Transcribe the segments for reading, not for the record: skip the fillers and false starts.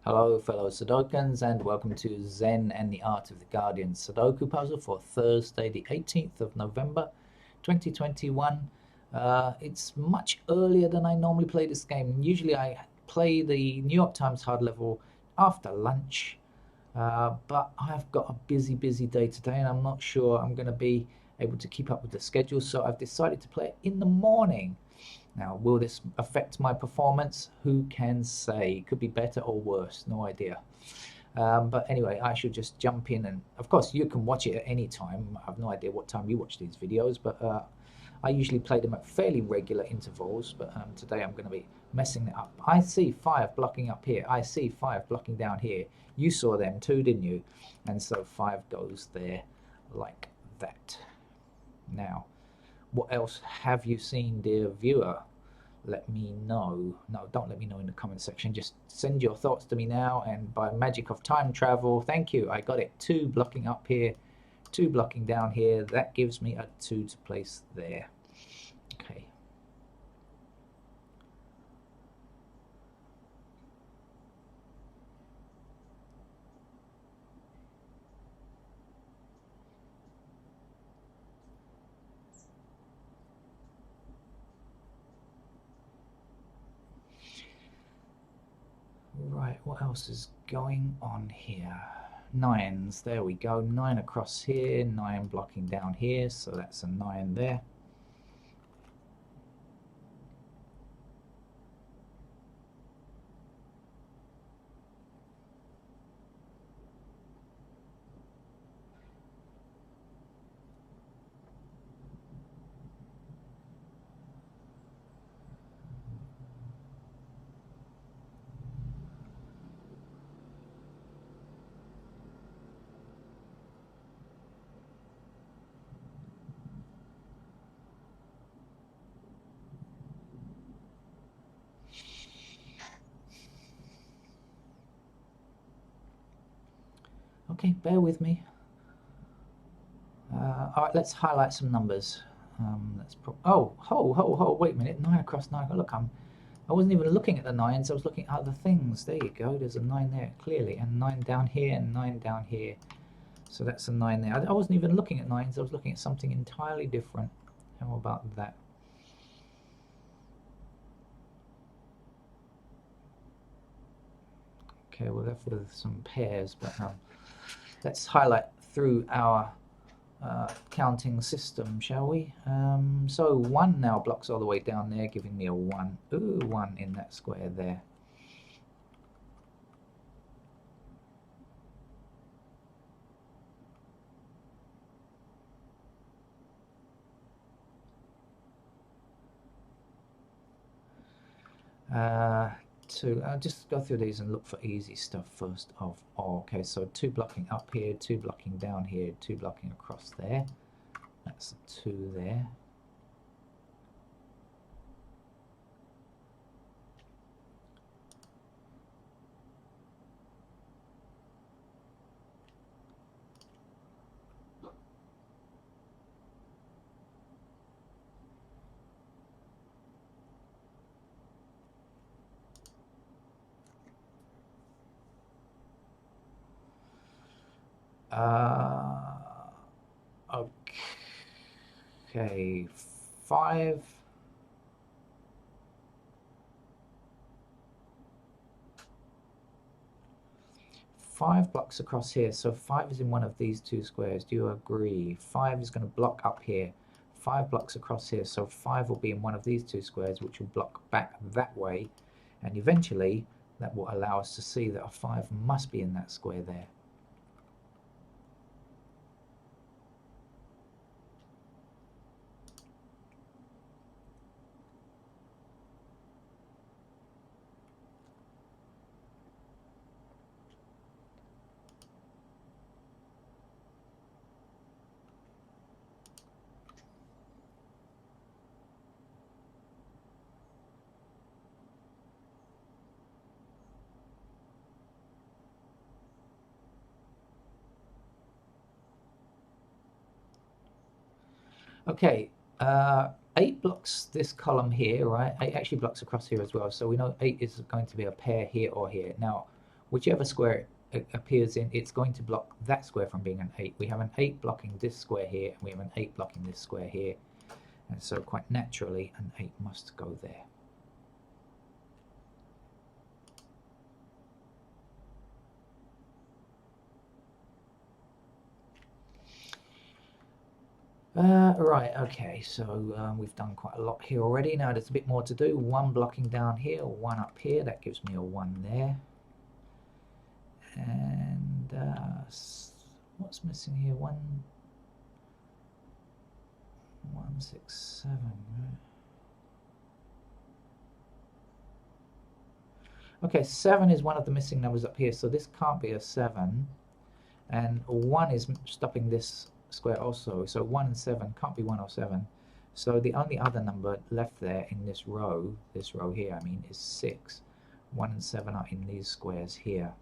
Hello, fellow Sudokans, and welcome to Zen and the Art of the Guardian Sudoku puzzle for Thursday, the 18th of November, 2021. It's much earlier than I normally play this game. Usually, I play the New York Times hard level after lunch, but I've got a busy day today, and I'm not sure I'm going to be able to keep up with the schedule, so I've decided to play it in the morning. Now, will this affect my performance? Who can say? Could be better or worse, no idea. But anyway, I should just jump in, and of course, you can watch it at any time. I have no idea what time you watch these videos, but I usually play them at fairly regular intervals. But today I'm going to be messing it up. I see five blocking up here. I see five blocking down here. You saw them too, didn't you? And so five goes there like that. Now, what else have you seen, dear viewer? Let me know. No, don't let me know in the comment section. Just send your thoughts to me now, and by magic of time travel, thank you, I got it. Two blocking up here, two blocking down here. That gives me a two to place there. Okay. Right, what else is going on here? Nines, there we go. Nine across here, nine blocking down here, so that's a nine there. Okay, bear with me. All right, let's highlight some numbers. Wait a minute, nine across nine. Look, I wasn't even looking at the nines. I was looking at other things. There you go. There's a nine there clearly, and nine down here, and nine down here. So that's a nine there. I wasn't even looking at nines. I was looking at something entirely different. How about that? Okay, we're left with some pairs, but let's highlight through our counting system, shall we? So one now blocks all the way down there, giving me a one. Ooh, one in that square there. I'll just go through these and look for easy stuff first of all. Okay, so two blocking up here, two blocking down here, two blocking across there. That's a two there. Okay, five. Five blocks across here, so five is in one of these two squares. Do you agree? Five is going to block up here. Five blocks across here, so five will be in one of these two squares, which will block back that way, and eventually that will allow us to see that a five must be in that square there. Okay, eight blocks this column here, right? Eight actually blocks across here as well, so we know eight is going to be a pair here or here. Now, whichever square it appears in, it's going to block that square from being an 8. We have an 8 blocking this square here, and we have an 8 blocking this square here. And so quite naturally, an 8 must go there. Right, okay, so we've done quite a lot here already. Now there's a bit more to do. 1 blocking down here, 1 up here. That gives me a 1 there. And what's missing here? 1, 6, 7. Okay, 7 is one of the missing numbers up here, so this can't be a 7. And 1 is stopping this square also, so 1 and 7 can't be 1 or 7. So the only other number left there in this row here, I mean, is 6. 1 and 7 are in these squares here.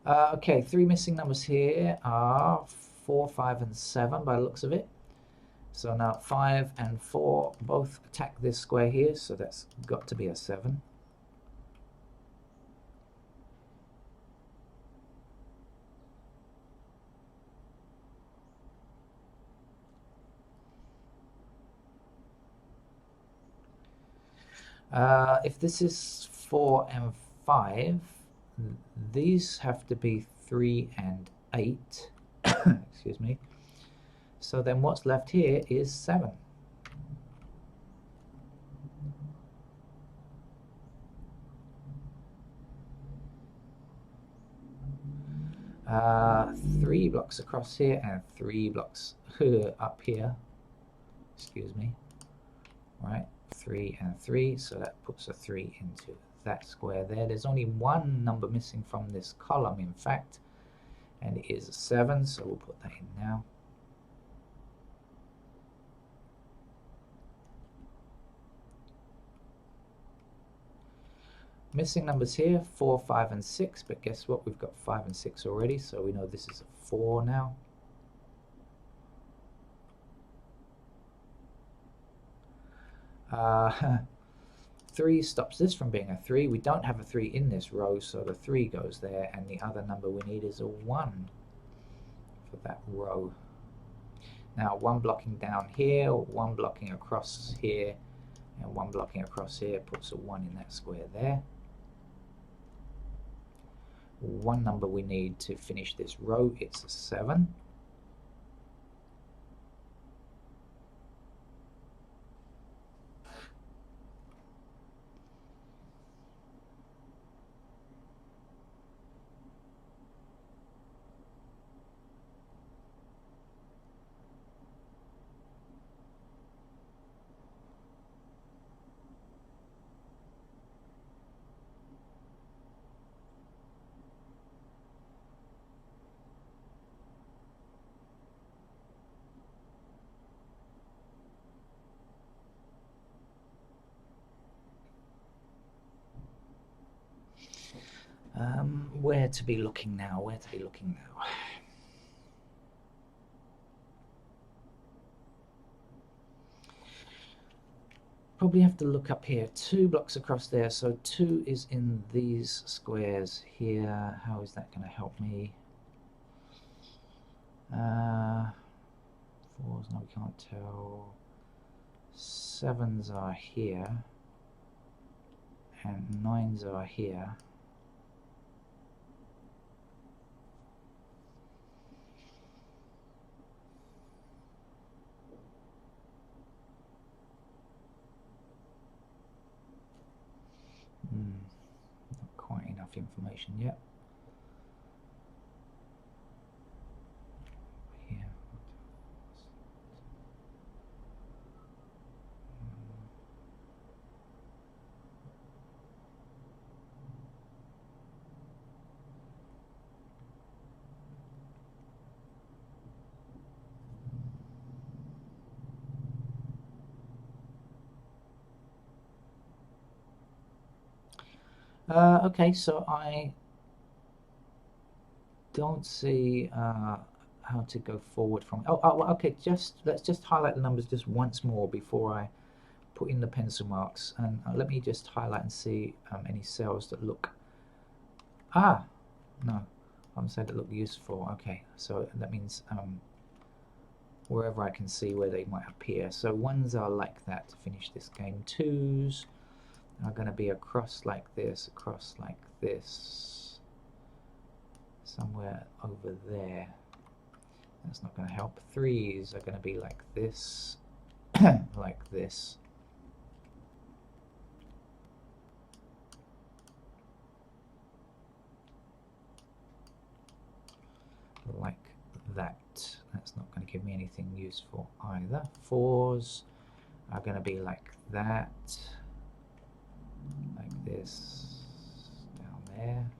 Okay, 3 missing numbers here are 4, 5, and 7 by the looks of it. So now 5 and 4 both attack this square here, so that's got to be a 7. If this is 4 and 5, these have to be 3 and 8. Excuse me. So then what's left here is 7. Three blocks across here and 3 blocks up here. Excuse me. Right, 3 and 3, so that puts a 3 into that square there. There's only 1 number missing from this column, in fact, and it is 7, so we'll put that in now. Missing numbers here, 4, 5, and 6, but guess what? We've got 5 and 6 already, so we know this is a 4 now. Uh, 3 stops this from being a 3. We don't have a 3 in this row, so the 3 goes there, and the other number we need is a 1 for that row. Now 1 blocking down here, 1 blocking across here, and 1 blocking across here puts a 1 in that square there. 1 number we need to finish this row, it's a 7. Where to be looking now? Where to be looking now? Probably have to look up here. 2 blocks across there, so 2 is in these squares here. How is that going to help me? 4s, no, we can't tell. 7s are here, and 9s are here. Not quite enough information yet. Here. Okay, so I don't see how to go forward from. Okay. Let's just highlight the numbers just once more before I put in the pencil marks, and let me just highlight and see any cells that look. No, I'm saying that look useful. Okay, so that means wherever I can see where they might appear. So ones are like that to finish this game. Twos are going to be across like this, somewhere over there. That's not going to help. Threes are going to be like this, like this. Like that. That's not going to give me anything useful either. Fours are going to be like that, like this, down there.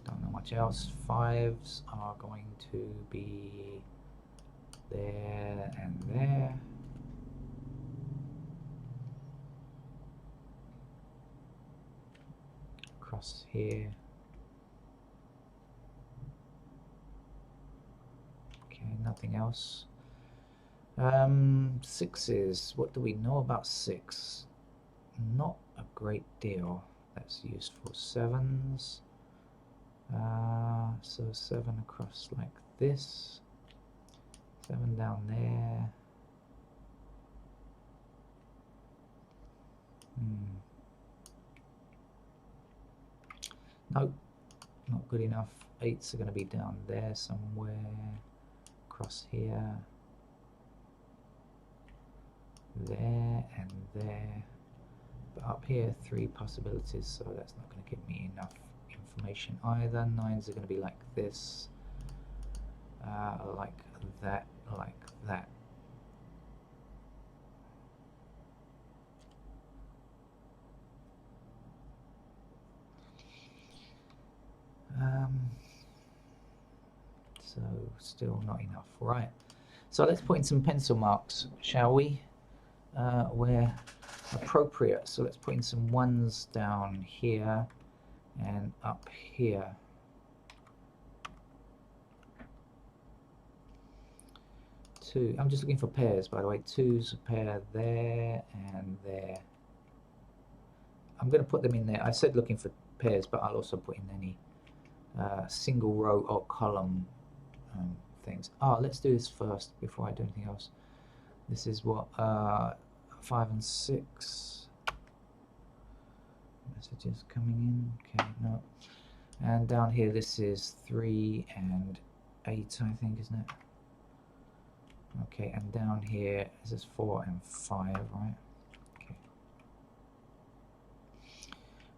Don't know much else. Fives are going to be there and there. Across here. Okay, nothing else. Sixes. What do we know about six? Not a great deal. That's useful. Sevens. So 7 across like this. 7 down there. Nope, not good enough. 8s are going to be down there somewhere. Across here. There and there. But up here, 3 possibilities, so that's not going to give me enough information either. 9s are going to be like this. Like that, like that. So still not enough, right? So let's put in some pencil marks, shall we? Where appropriate. So let's put in some ones down here and up here. Two. I'm just looking for pairs, by the way. 2's a pair there and there. I'm going to put them in there. I said looking for pairs, but I'll also put in any single row or column things. Let's do this first before I do anything else. This is what 5 and 6. Messages coming in. Okay, no. And down here, this is 3 and 8, I think, isn't it? Okay, and down here, this is 4 and 5, right? Okay.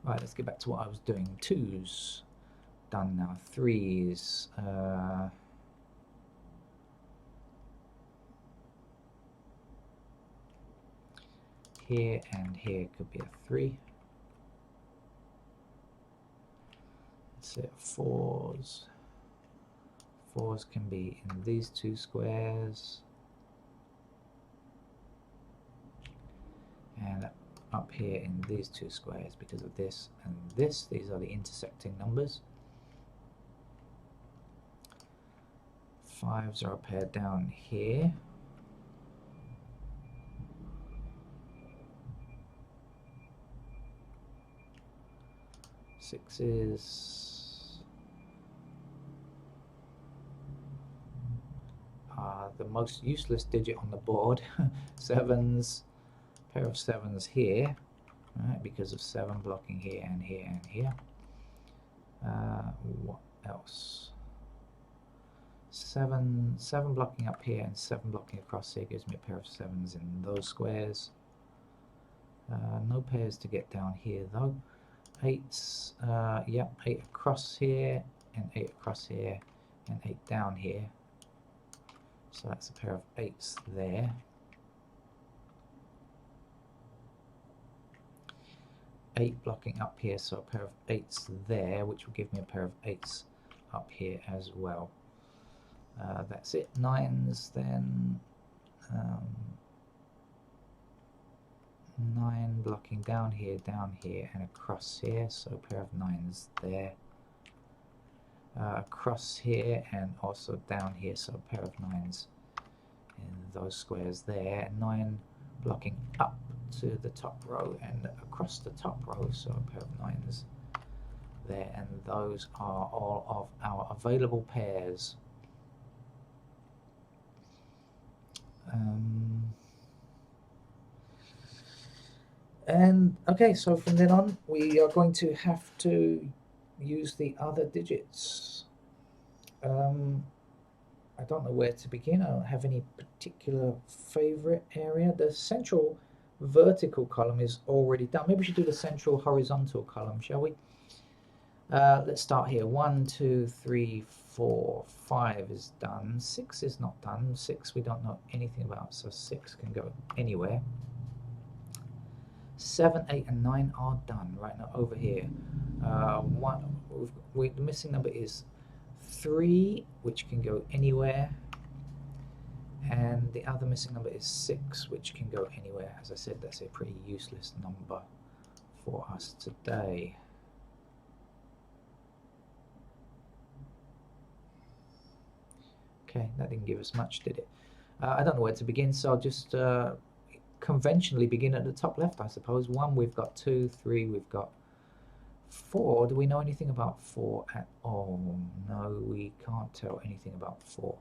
Right, let's get back to what I was doing. 2's done now. 3's. Here and here could be a 3. That's it. 4's. 4's can be in these 2 squares. And up here in these 2 squares because of this and this. These are the intersecting numbers. 5's are a pair down here. Sixes are the most useless digit on the board. 7's, pair of 7's here, right, because of 7 blocking here and here and here. What else? 7 blocking up here and 7 blocking across here gives me a pair of 7's in those squares. No pairs to get down here though. 8's, yep, 8 across here and 8 across here and 8 down here. So that's a pair of 8's there. 8 blocking up here, so a pair of 8's there, which will give me a pair of 8's up here as well. That's it. 9's then. 9 blocking down here, and across here, so a pair of 9s there. Across here and also down here, so a pair of 9s in those squares there. 9 blocking up to the top row and across the top row, so a pair of 9s there, and those are all of our available pairs. And okay, so from then on we are going to have to use the other digits. I don't know where to begin. I don't have any particular favorite area. The central vertical column is already done. Maybe we should do the central horizontal column, shall we? Let's start here. 1, 2, 3, 4, 5 is done. 6 is not done. 6 we don't know anything about, so 6 can go anywhere. 7, 8, and 9 are done right now over here. The missing number is 3, which can go anywhere, and the other missing number is 6, which can go anywhere. As I said, that's a pretty useless number for us today. Okay, that didn't give us much, did it? I don't know where to begin, so I'll just conventionally begin at the top left, I suppose. 1, we've got 2, 3, we've got 4. Do we know anything about 4 at all? No, we can't tell anything about 4.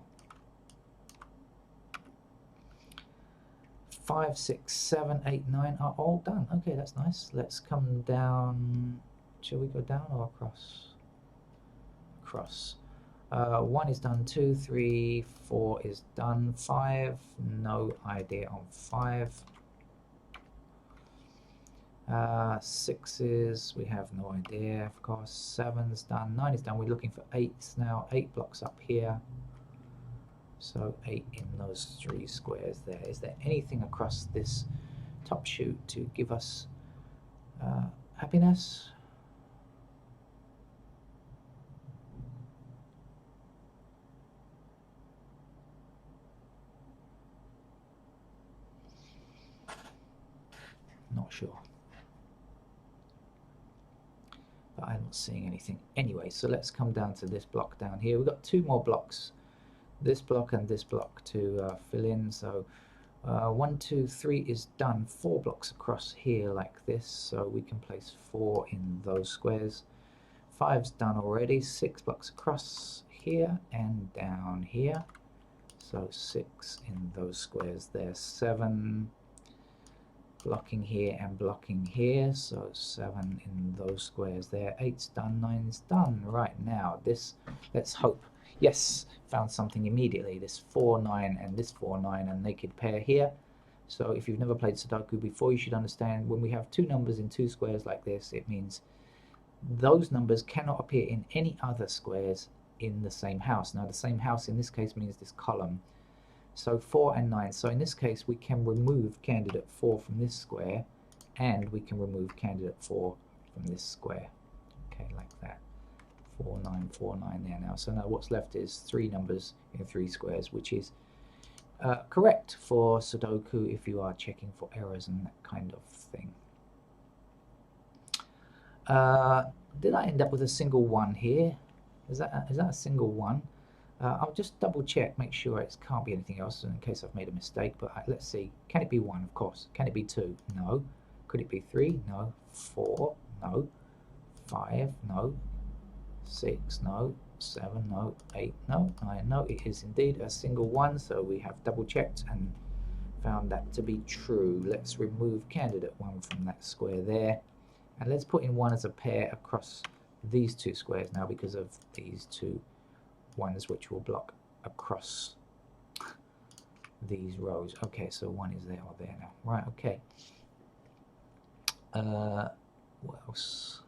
5, 6, 7, 8, 9 are all done. Okay, that's nice. Let's come down. Shall we go down or across? Across. 1 is done. 2, 3, 4 is done. 5, no idea on 5. 6s, we have no idea, of course. 7's done. 9 is done. We're looking for 8s now. 8 blocks up here. So 8 in those 3 squares there. Is there anything across this top chute to give us happiness? Not sure. But I'm not seeing anything anyway, so let's come down to this block down here. We've got 2 more blocks, this block and this block, to fill in. So 1, 2, 3 is done. 4 blocks across here like this, so we can place 4 in those squares. 5's done already. 6 blocks across here and down here, so 6 in those squares there. 7 blocking here and blocking here, so 7 in those squares there. 8's done. 9's done. Right now, this, let's hope. Yes, found something immediately. This 4, 9 and this 4, 9, a naked pair here. So if you've never played Sudoku before, you should understand when we have 2 numbers in 2 squares like this, it means those numbers cannot appear in any other squares in the same house. Now the same house in this case means this column. So 4 and 9. So in this case, we can remove candidate 4 from this square, and we can remove candidate 4 from this square. Okay, like that. 4, 9, 4, 9 there now. So now what's left is 3 numbers in 3 squares, which is correct for Sudoku if you are checking for errors and that kind of thing. Did I end up with a single 1 here? Is that a single 1? I'll just double check, make sure it can't be anything else in case I've made a mistake, but let's see. Can it be 1? Of course. Can it be 2? No. Could it be 3? No. 4? No. 5? No. 6? No. 7? No. 8? No. 9? No. It is indeed a single 1, so we have double checked and found that to be true. Let's remove candidate 1 from that square there, and let's put in 1 as a pair across these 2 squares now because of these 2 ones which will block across these rows. Okay, so 1 is there or there now. Right, okay. What else?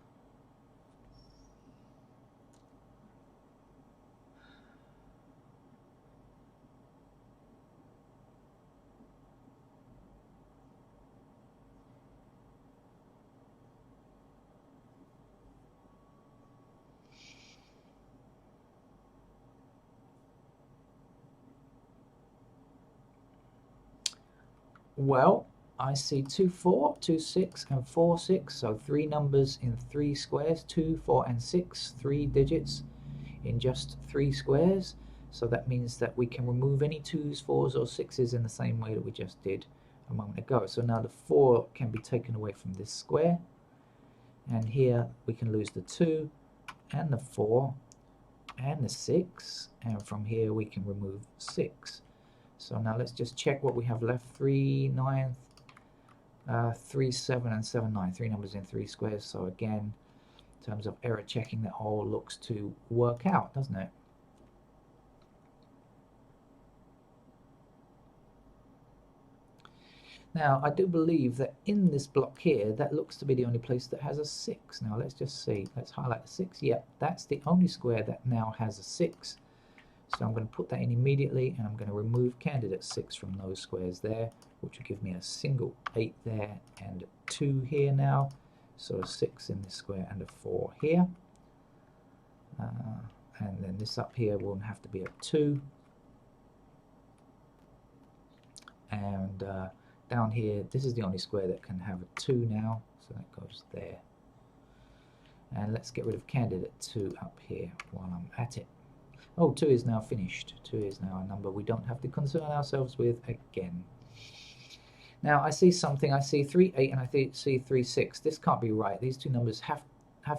Well, I see 2 4, 2 6, and 4 6. So 3 numbers in 3 squares, 2, 4, and 6, 3 digits in just 3 squares. So that means that we can remove any 2s, 4s, or 6s in the same way that we just did a moment ago. So now the 4 can be taken away from this square, and here we can lose the 2 and the 4 and the 6, and from here we can remove 6. So now let's just check what we have left. 3 9, 3 7, and 7 9. 3 numbers in 3 squares. So again, in terms of error checking, that all looks to work out, doesn't it? Now, I do believe that in this block here, that looks to be the only place that has a 6. Now, let's just see. Let's highlight the 6. Yep, that's the only square that now has a 6. So I'm going to put that in immediately, and I'm going to remove candidate 6 from those squares there, which will give me a single 8 there and a 2 here now. So a 6 in this square and a 4 here. And then this up here will have to be a 2. And down here, this is the only square that can have a 2 now, so that goes there. And let's get rid of candidate 2 up here while I'm at it. Oh, 2 is now finished. 2 is now a number we don't have to concern ourselves with again. Now I see something. I see 3 8 and I see 3 6. This can't be right. These two numbers have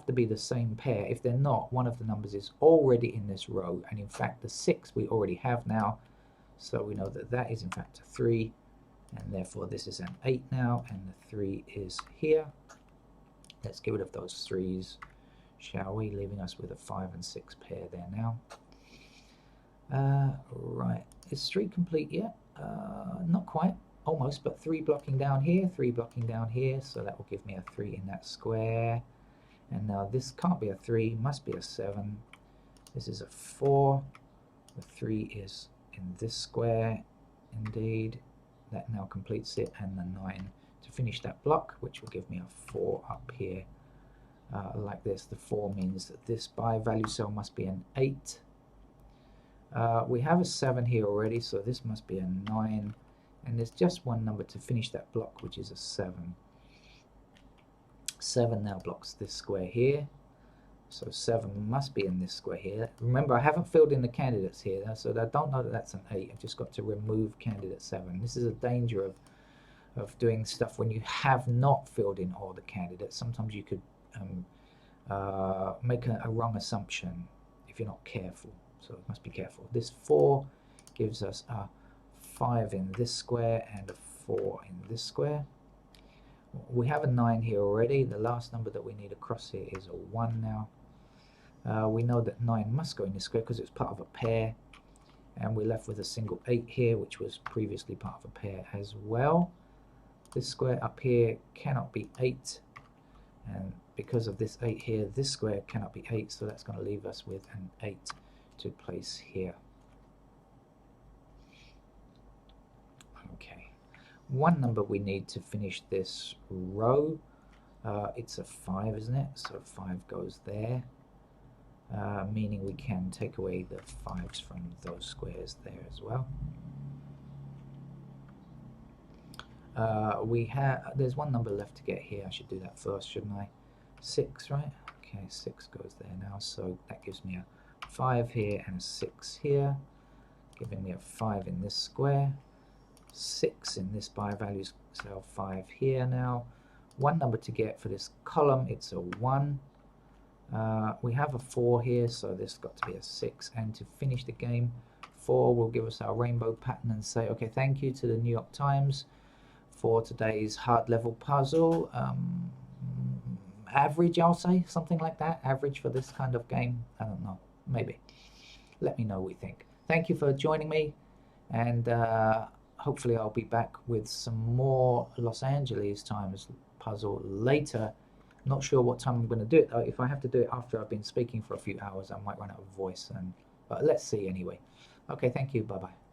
to be the same pair. If they're not, one of the numbers is already in this row, and in fact the 6 we already have now, so we know that that is in fact a 3. And therefore this is an 8 now, and the 3 is here. Let's get rid of those 3's, shall we? Leaving us with a 5 and 6 pair there now. Right, is 3 complete yet? Not quite, almost, but 3 blocking down here, 3 blocking down here, so that will give me a 3 in that square. And now this can't be a 3, must be a 7. This is a 4. The 3 is in this square, indeed. That now completes it, and the 9 to finish that block, which will give me a 4 up here, like this. The 4 means that this by value cell must be an 8. We have a 7 here already, so this must be a 9, and there's just one number to finish that block, which is a 7. 7 now blocks this square here, so 7 must be in this square here. Remember, I haven't filled in the candidates here, so I don't know that that's an 8. I've just got to remove candidate 7. This is a danger of doing stuff when you have not filled in all the candidates. Sometimes you could make a wrong assumption if you're not careful, so must be careful. This 4 gives us a 5 in this square and a 4 in this square. We have a 9 here already. The last number that we need across here is a 1 now. We know that 9 must go in this square because it's part of a pair, and we're left with a single 8 here, which was previously part of a pair as well. This square up here cannot be 8, and because of this 8 here, this square cannot be 8, so that's going to leave us with an 8 to place here. Okay, one number we need to finish this row, it's a 5, isn't it? So 5 goes there, meaning we can take away the 5s from those squares there as well. There's one number left to get here. I should do that first, shouldn't I? 6, right? Okay, 6 goes there now, so that gives me a 5 here and a 6 here, giving me a 5 in this square, 6 in this by value cell, 5 here now. One number to get for this column, it's a 1. We have a 4 here, so this got to be a 6, and to finish the game, 4 will give us our rainbow pattern and say, okay, thank you to the New York Times for today's hard level puzzle. Average, I'll say, something like that. Average for this kind of game. I don't know, maybe. Let me know what you think. Thank you for joining me, and hopefully I'll be back with some more Los Angeles Times puzzle later. Not sure what time I'm going to do it though. If I have to do it after I've been speaking for a few hours, I might run out of voice, but let's see anyway. Okay, thank you. Bye bye.